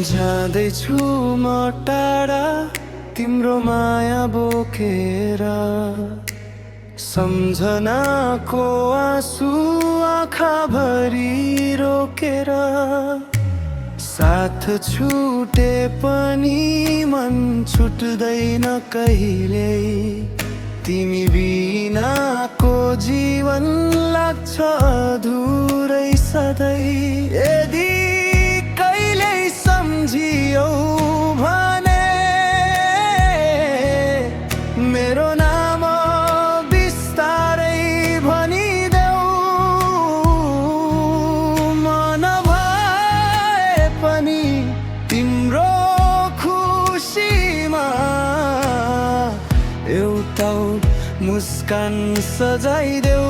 जाँदैछु म टाढा तिम्रो माया बोकेर, सम्झनाको आँसु आँखाभरि रोकेर। साथ छुटे पनि मन छुट्दैन कहिल्यै, तिमी बिनाको जीवन लाग्छ अधुरै सधैँ। यदि कहिल्यै सम्झियौ भने मेरो नाम बिस्तारै भनिदेऊ, म नभए पनि तिम्रो खुसीमा एउटा मुस्कान सजाइदेऊ।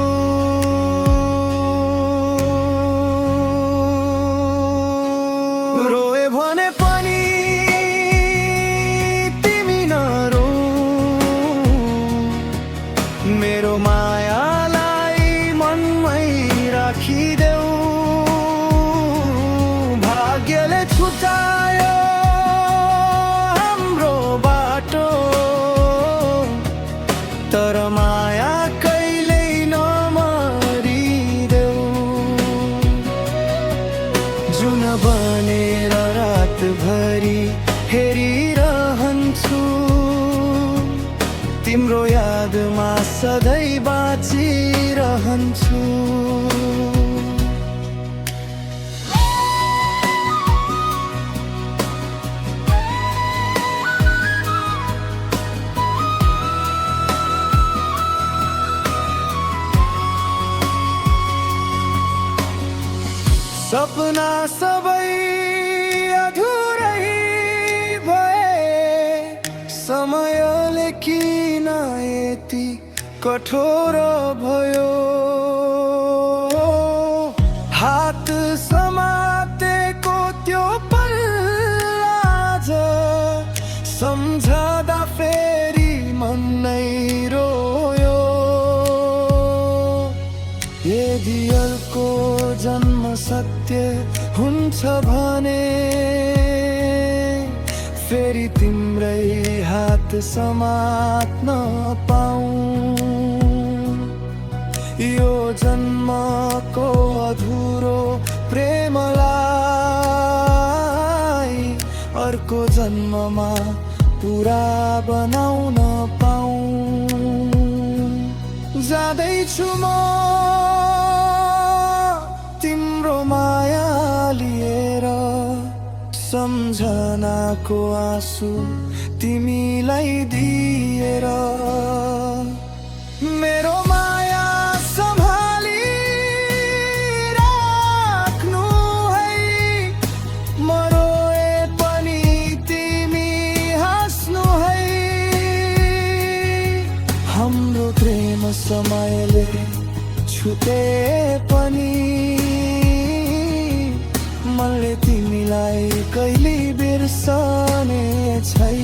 रोए भने पनि तिमी नरो, मेरो मायालाई मनमै राखिदेऊ। भाग्यले छुटायो हाम्रो बाटो, तर माया कहिल्यै नमरिदेऊ। जुन बनेर रातभरि हेरिरहन्छु, तिम्रो यादमा सधैँ बाँचिरहन्छु। सपना सबै अधुरै भए, समयले किन यति कठोर भयो। हात समातेको त्यो पल आज सम्झदा फेरि मन नै रोयो। यदि अर्को जन्म सत्य हुन्छ भने फेरि तिम्रै हात समात्न पाऊँ। यो जन्मको अधुरो प्रेमलाई अर्को जन्ममा पुरा बनाउन पाऊँ। जाँदैछु म तिम्रो माया लिएर, सम्झनाको आँसु तिमीलाई दिएर। मेरो माया सम्हाली राख्नु है, म रोए पनि तिमी हाँस्नु है। हाम्रो प्रेम समयले छुटे पनि मनले तिमीलाई कहिले बिर्सने छैन।